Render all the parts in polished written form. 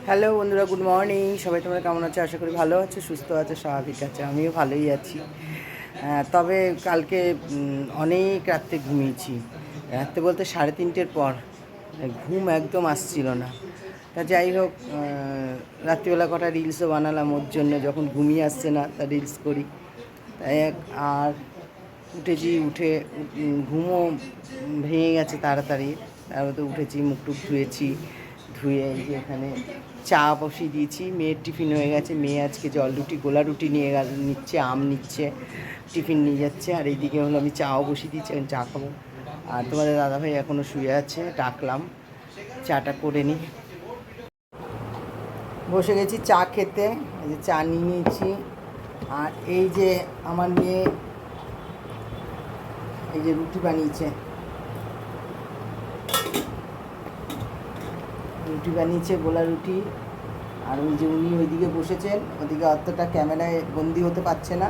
Hello বন্ধুরা, good morning. সবাই তোমরা কেমন আছো? আশা করি ভালো আছো, সুস্থ আছো, স্বাভাবিক আছে। আমিও ভালোই আছি। তবে কালকে অনেক রাত্রে ঘুমিয়েছি। রাত্রে বলতে 3:30-এর পর ঘুম একদম আসছিল না। তা যাই হোক, রাত্রিবেলা কটা রিলসও বানালাম ওর জন্য, যখন ঘুমিয়ে আসছে না তা রিলস করি। তাই আর উঠেছি, উঠে ঘুমও ভেঙে গেছে তাড়াতাড়ি। তারপর তো উঠেছি, মুখ টুক ধুয়েছি, ধুয়ে এই যে এখানে চা বসিয়ে দিয়েছি। মেয়ের টিফিন হয়ে গেছে। মেয়ে আজকে জল রুটি, গোলা রুটি নিচ্ছে, আম নিচ্ছে, টিফিন নিয়ে যাচ্ছে। আর এইদিকে হলো আমি চাও বসিয়ে দিচ্ছি, এখন চা খাবো। আর তোমাদের দাদাভাই এখনও শুয়ে আছে, ডাকলাম চাটা করে নিই। বসে গেছি চা খেতে। এই যে চা নিয়ে নিয়েছি। আর এই যে আমার মেয়ে এই যে রুটি বানিয়েছে, গোলা রুটি। আর ওই যে উনি ওইদিকে বসেছেন, ওদিকে অতটা ক্যামেরায় বন্দি হতে পারছে না,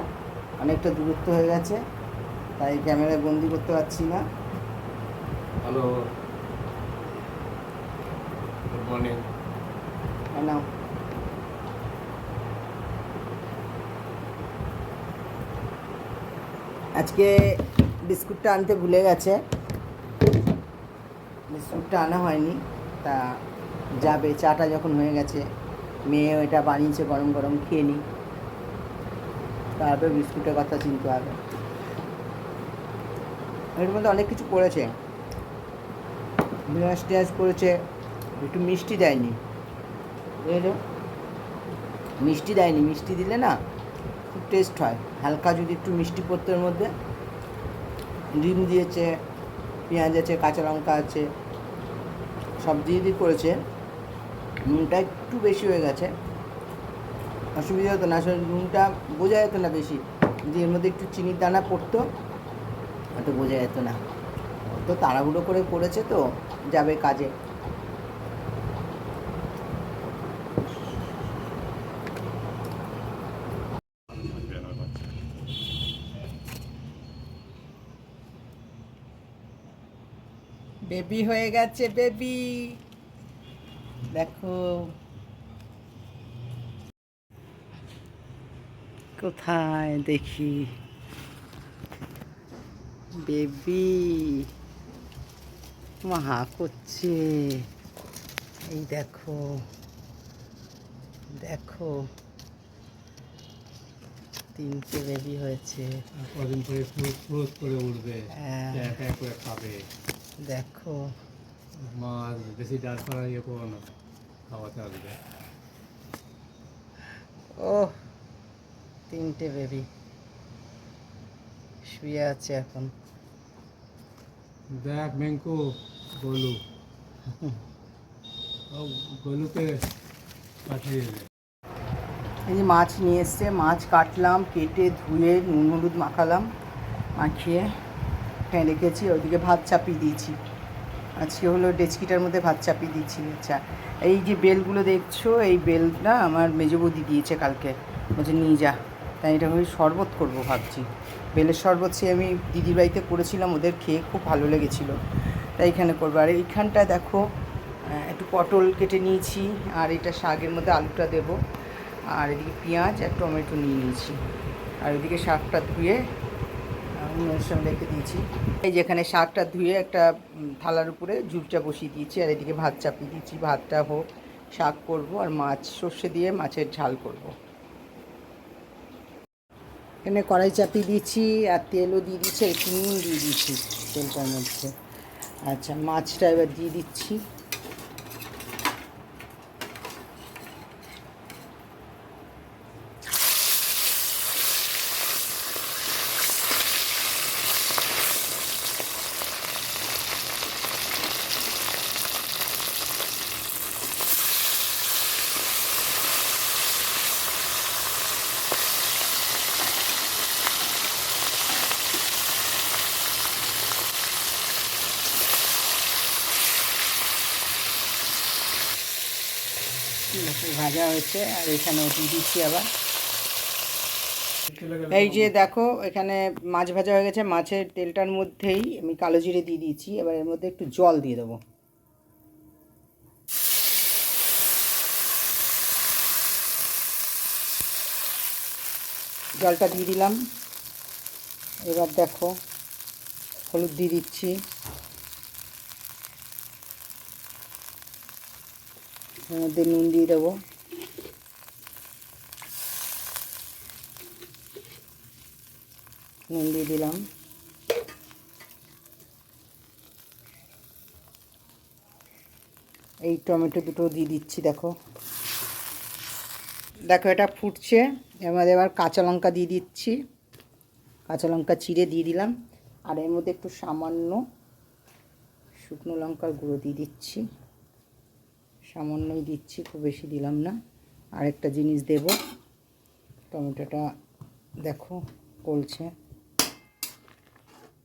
অনেকটা দূরত্ব হয়ে গেছে, তাই ক্যামেরায় বন্দি করতে পারছি না। Hello, good morning. নাও, আজকে বিস্কুটটা আনতে ভুলে গেছে, বিস্কুটটা আনা হয়নি। তা যাবে, চাটা যখন হয়ে গেছে, মেয়ে ওইটা বানিয়েছে, গরম গরম খেয়ে নিই, তারপরে বিস্কুটের কথা চিনতে হবে। এর মধ্যে অনেক কিছু করেছে, পেঁয়াজ টেঁয়াজ করেছে, একটু মিষ্টি দেয়নি। বুঝেছো, মিষ্টি দেয়নি। মিষ্টি দিলে না খুব টেস্ট হয়। হালকা যদি একটু মিষ্টি পড়তো এর মধ্যে। ডিম দিয়েছে, পেঁয়াজ আছে, কাঁচা লঙ্কা আছে, সব দিয়ে করেছে। নুনটা একটু বেশি হয়ে গেছে, অসুবিধা হতো না। আসলে নুনটা বোঝা যেত না বেশি, যে এর মধ্যে একটু চিনির দানা পড়তো, অত বোঝা যেত না। তো তাড়াহুড়ো করে করেছে, তো যাবে কাজে। বেবি হয়ে গেছে, বেবি দেখো কোথায়, দেখি বেবি মা করছে। এই দেখো, দেখো 3টে বেবি হয়েছে। কদিন পরে ক্রোধ করে উঠবে, একা করে খাবে। দেখো মা বেশি ডাল করা ইয়ে করো না, খাওয়াতে আসবে। ও 3টে বেবি শুয়ে আছে এখন। দেখ মেঙ্কু, গোলু, গোলুকে পাঠিয়ে দেবে। এই যে মাছ নিয়ে এসছে, মাছ কাটলাম, কেটে ধুয়ে নুন হলুদ মাখালাম, মাখিয়ে ফেলে রেখেছি। ওইদিকে ভাত চাপিয়ে দিয়েছি। আজকে হলো ডেচকিটার মধ্যে ভাত চাপিয়ে দিয়েছি। আচ্ছা, এই যে বেলগুলো দেখছো, এই বেলটা আমার মেজো বৌদি দিয়েছে কালকে, বলছে নিয়ে যা। তাই এটা আমি শরবত করবো ভাবছি। বেলের শরবত সে আমি দিদির বাড়িতে করেছিলাম, ওদের খেয়ে খুব ভালো লেগেছিলো, তাই এখানে করবো। আর এইখানটায় দেখো একটু পটল কেটে নিয়েছি, আর এটা শাকের মধ্যে আলুটা দেবো। আর এদিকে পেঁয়াজ আর টমেটো নিয়ে নিয়েছি। আর ওইদিকে শাকটা ধুয়ে নুনের সঙ্গে রেখে দিয়েছি। এই যেখানে শাকটা ধুয়ে একটা থালার উপরে ঝুপটা বসিয়ে দিয়েছি, আর এদিকে ভাত চাপিয়ে দিয়েছি। ভাতটা হোক, শাক করব, আর মাছ সর্ষে দিয়ে মাছের ঝাল করব। এখানে কড়াই চাপিয়ে দিয়েছি, আর তেলও দিয়ে দিচ্ছি, আর একটু নুন দিয়ে দিচ্ছি তেলটার মধ্যে। আচ্ছা, মাছটা এবার দিয়ে দিচ্ছি। ভাজা হয়েছে, আর এখানেও দিয়ে দিচ্ছি আবার। এই যে দেখো, এখানে মাছ ভাজা হয়ে গেছে। মাছের তেলটার মধ্যেই আমি কালো জিরে দিয়ে দিয়েছি। এবার এর মধ্যে একটু জল দিয়ে দেবো। জলটা দিয়ে দিলাম। এবার দেখো হলুদ দিয়ে দিচ্ছি, এর মধ্যে নুন দিয়ে দেবো, নুন দিয়ে দিলাম, এই টমেটো দুটো দিয়ে দিচ্ছি। দেখো দেখো এটা ফুটছে, এর মধ্যে এবার কাঁচা লঙ্কা দিয়ে দিচ্ছি, কাঁচা লঙ্কা চিড়ে দিয়ে দিলাম, আর এর মধ্যে একটু সামান্য শুকনো লঙ্কার গুঁড়ো দিয়ে দিচ্ছি, সামান্যই দিচ্ছি, খুব বেশি দিলাম না। আরেকটা জিনিস দেব, টমেটোটা দেখো গলছে,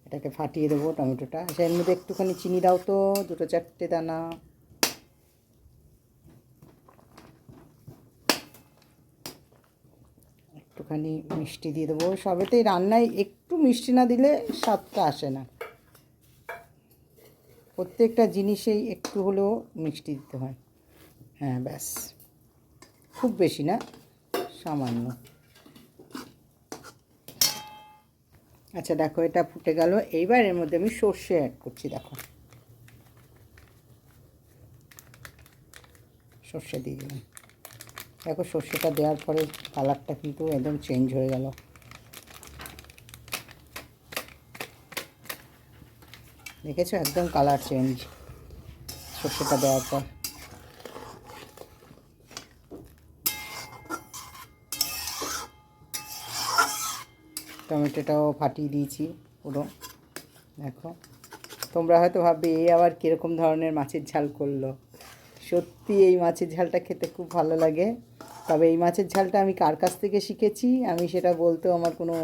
এটাকে ফাটিয়ে দেবো টমেটোটা। আচ্ছা এর মধ্যে একটুখানি চিনি দাও তো, 2-4টে দানা। একটুখানি মিষ্টি দিয়ে দেবো, সবেতেই রান্নায় একটু মিষ্টি না দিলে স্বাদটা আসে না, প্রত্যেকটা জিনিসেই একটু হলেও মিষ্টি দিতে হয়। হ্যাঁ ব্যাস, খুব বেশি না, সামান্য। আচ্ছা দেখো এটা ফুটে গেল, এইবার এর মধ্যে আমি সর্ষে অ্যাড করছি। দেখো সর্ষে দিয়ে দিলাম, দেখো সর্ষেটা দেওয়ার পরে কালারটা কিন্তু একদম চেঞ্জ হয়ে গেল। দেখেছো একদম কালার চেঞ্জ সর্ষেটা দেওয়ার পর। টমেটোটাও ফাটিয়ে দিয়েছি পুরো। দেখো তোমরা হয়তো ভাববে এই আবার কীরকম ধরনের মাছের ঝাল করলো। সত্যি এই মাছের ঝালটা খেতে খুব ভালো লাগে, তবে এই মাছের ঝালটা আমি কার কাছ থেকে শিখেছি আমি সেটা বলতেও আমার কোনো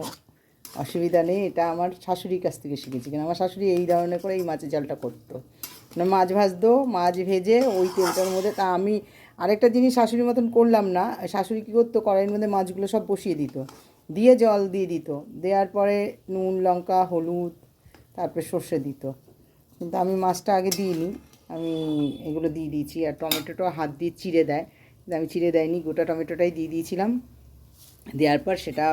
অসুবিধা নেই। এটা আমার শাশুড়ির কাছ থেকে শিখেছি, কেন আমার শাশুড়ি এই ধরনের করে এই মাছের ঝালটা করতো। মানে মাছ ভাজতো, মাছ ভেজে ওই তেলটার মধ্যে, তা আমি আরেকটা জিনিস শাশুড়ির মতন করলাম না। শাশুড়ি কী করতো, কড়াইয়ের মধ্যে মাছগুলো সব বসিয়ে দিত, দিয়ে জল দিয়ে দিত, দেওয়ার পরে নুন লঙ্কা হলুদ তারপরে সর্ষে দিত, কিন্তু আমি মাছটা আগে দিইনি, আমি এগুলো দিয়ে দিয়েছি। আর টমেটোটা হাত দিয়ে চিড়ে দেয়, কিন্তু আমি চিড়ে দেয়নি, গোটা টমেটোটাই দিয়ে দিয়েছিলাম। দেওয়ার পর সেটা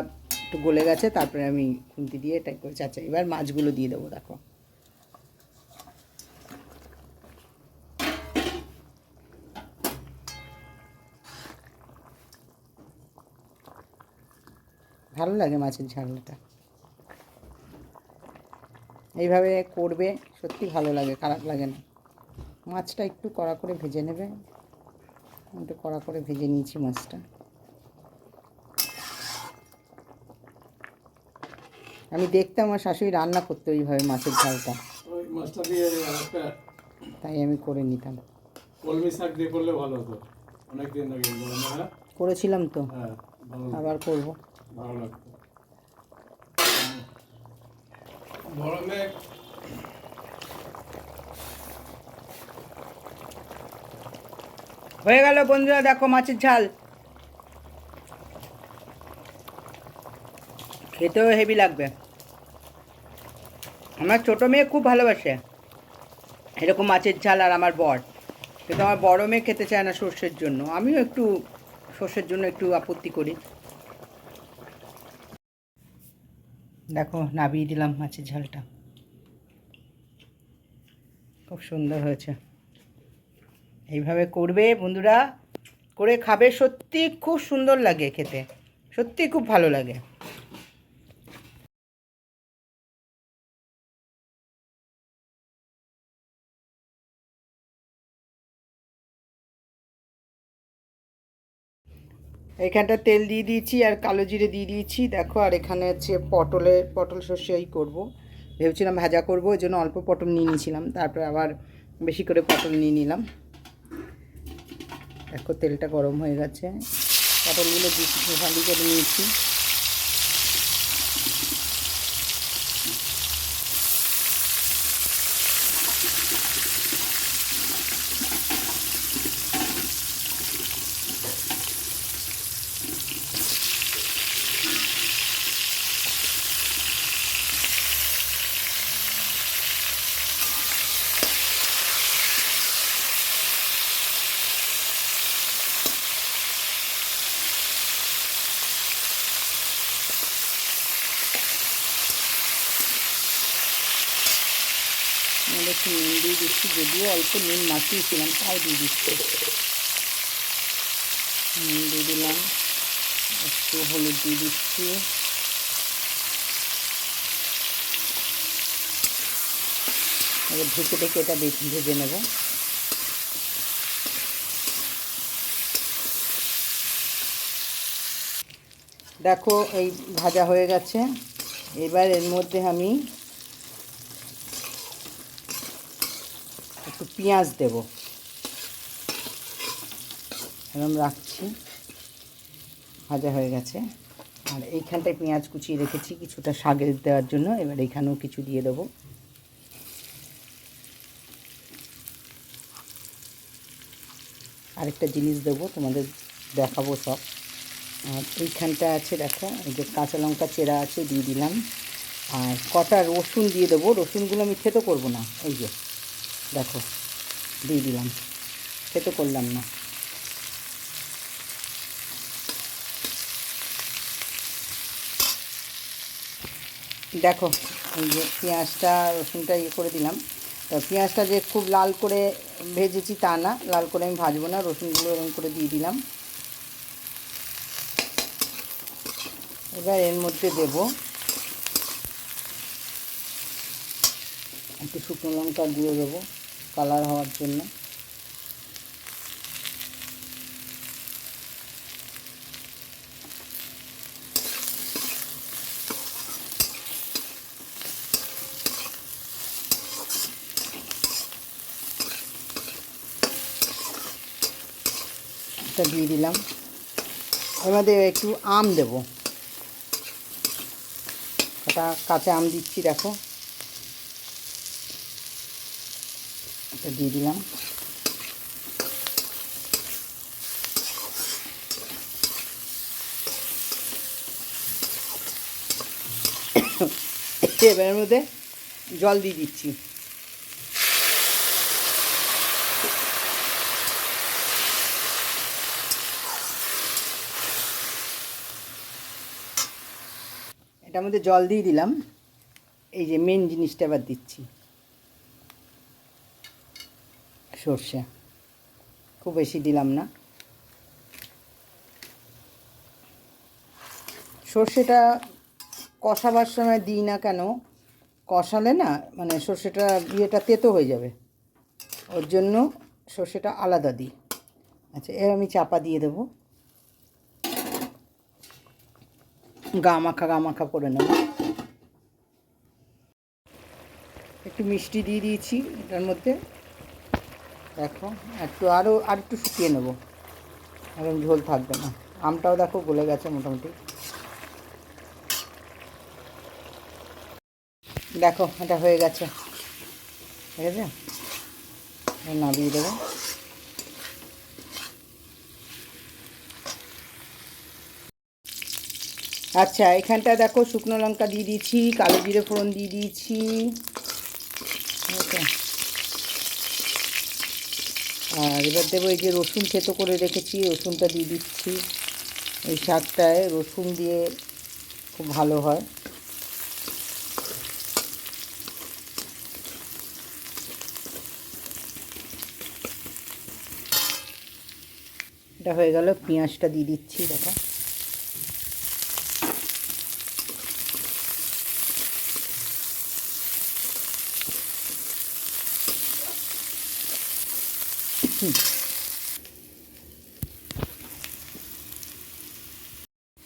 একটু গলে গেছে, তারপরে আমি খুন্তি দিয়ে এটাই করেছি। আচ্ছা এবার মাছগুলো দিয়ে দেবো। দেখো ভালো লাগে মাছের ঝালটা, এইভাবে করবে সত্যি ভালো লাগে, খারাপ লাগে না। মাছটা একটু কড়া করে ভেজে নেবে, একটু কড়া করে ভেজে নিয়েছি মাছটা। আমি দেখতাম আমার শাশুড়ি রান্না করতে ওইভাবে মাছের ঝালটা, ওই মাছটা দিয়ে একটা তাই আমি করে নিতাম। কলমি শাক দিয়ে করলে ভালো হতো, অনেকদিন আগে হ্যাঁ করেছিলাম তো, হ্যাঁ ভালো আবার করব। ভালো লাগতো গরমে। হয়ে গেল বন্ধুরা, দেখো মাছের ঝাল, খেতেও হেভি লাগবে। আমার ছোটো মেয়ে খুব ভালোবাসে এরকম মাছের ঝাল, আর আমার বর, কিন্তু আমার বড় মেয়ে খেতে চায় না সর্ষের জন্য, আমিও একটু সর্ষের জন্য একটু আপত্তি করি। দেখো নাবিয়ে দিলাম মাছের ঝালটা, খুব সুন্দর হয়েছে। এইভাবে করবে বন্ধুরা, করে খাবে, সত্যি খুব সুন্দর লাগে খেতে, সত্যি খুব ভালো লাগে। এখানটা তেল দিয়ে দিয়েছি আর কালো জিরে দিয়ে দিয়েছি। দেখো আর এখানে হচ্ছে পটল সর্ষেই করব, ভেবেছিলাম ভাজা করব, ওই জন্য অল্প পটল নিয়ে নিয়েছিলাম, তারপরে আবার বেশি করে পটল নিয়ে নিলাম। দেখো তেলটা গরম হয়ে গেছে, পটলগুলো ভালো করে নিয়েছি। একটু নুন দিয়ে দিচ্ছি, যদিও অল্প নুন মাখিয়েছিলাম, তাও দিয়ে দিচ্ছি। নুন দিয়ে দিলাম, একটু হলুদ দিয়ে দিচ্ছি, এবার ঢেকে ঢেকে এটা ভেজে নেব। দেখো এই ভাজা হয়ে গেছে। এবার এর মধ্যে আমি একটু পেঁয়াজ দেব, এরকম রাখছি। ভাজা হয়ে গেছে। আর এইখানটায় পেঁয়াজ কুচিয়ে রেখেছি কিছুটা শাকের দেওয়ার জন্য, এবার এইখানেও কিছু দিয়ে দেবো। আরেকটা জিনিস দেবো, তোমাদের দেখাবো সব। আর এইখানটা আছে দেখো, এই যে কাঁচা লঙ্কা চেরা আছে, দিয়ে দিলাম। আর কটা রসুন দিয়ে দেবো, রসুনগুলো আমি থেতো করবো না, এই যে দেখো দিয়ে দিলাম, থেতো করলাম না। দেখো এই যে পেঁয়াজটা রসুনটা করে দিলাম। তো পেঁয়াজটা যে খুব লাল করে ভেজেছি তা না, লাল করে আমি ভাজবো না, রসুনগুলো এরকম করে দিয়ে দিলাম। এবার এর মধ্যে দেব একটু শুকনো লঙ্কা দিয়ে দেবো কালার হওয়ার জন্য। এটা দিয়ে দিলাম। এর মধ্যে একটু আম দেবো, একটা কাঁচা আম দিচ্ছি, দেখো এটা দিয়ে দিলাম। এবার এর মধ্যে জল দিয়ে দিচ্ছি। এটার মধ্যে জল দিয়ে দিলাম। এই যে মেন জিনিসটা এবার দিচ্ছি, সর্ষে, খুব বেশি দিলাম না। সর্ষেটা কষাবার সময় দিই না কেন, কষালে না মানে সর্ষেটা ইয়েটা তেতো হয়ে যাবে, ওর জন্য সর্ষেটা আলাদা দিই। আচ্ছা, এর আমি চাপা দিয়ে দেবো, গা মাখা করে নেব। একটু মিষ্টি দিয়ে দিয়েছি এটার মধ্যে, দেখো একটু আর একটু শুকিয়ে নেব, এরকম ঝোল থাকবে না। আমটাও দেখো গলে গেছে মোটামুটি। দেখো এটা হয়ে গেছে, ঠিক আছে, নামিয়ে দেবো। আচ্ছা, এখানটা দেখো শুকনো লঙ্কা দিয়ে দিয়েছি, কালো জিরে ফোড়ন দিয়ে দিয়েছি, আর এবার দেবো এই যে রসুন থেতো করে রেখেছি, রসুনটা দিয়ে দিচ্ছি। এই শাকটায় রসুন দিয়ে খুব ভালো হয়। এটা হয়ে গেল, পেঁয়াজটা দিয়ে দিচ্ছি, দেখো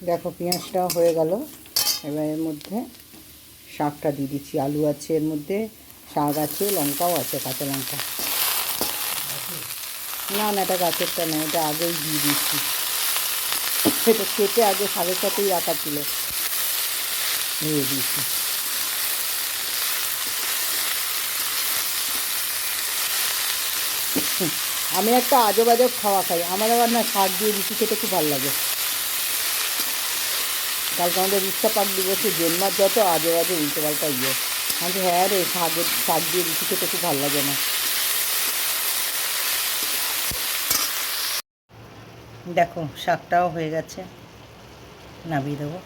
দেখো পেঁয়াজটাও হয়ে গেল। এবার এর মধ্যে শাকটা দিয়ে দিচ্ছি, আলু আছে এর মধ্যে, শাক আছে, লঙ্কাও আছে, কাঁচা লঙ্কা। না না, এটা গাছেরটা নয়, এটা আগেই দিয়ে দিচ্ছি, এটা কেটে আগে শাকের সাথেই রাখা ছিল, দিয়ে দিয়েছি। আমি একটা আজব আজব খাওয়া খাই, আমার আবার না শাক দিয়ে রুটি খেতে খুব ভালো লাগে। কালকে আমাদের রিক্সা পাক দিবসে জন্মার যত আজব আজব উল্টো পাল্টা ইয়ে, আমি হ্যাঁ রে, শাক দিয়ে রুটি খেতে খুব ভালো লাগে না। দেখো শাকটাও হয়ে গেছে, নামিয়ে দেবো।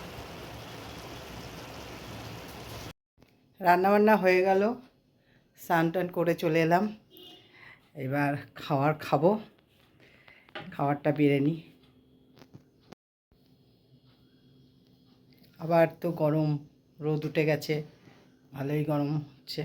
রান্নাবান্না হয়ে গেল, স্নান টান করে চলে এলাম, এবার খাবো, খাবারটা বেড়ে নিই। আবার তো গরম, রোদ উঠে গেছে, ভালোই গরম হচ্ছে।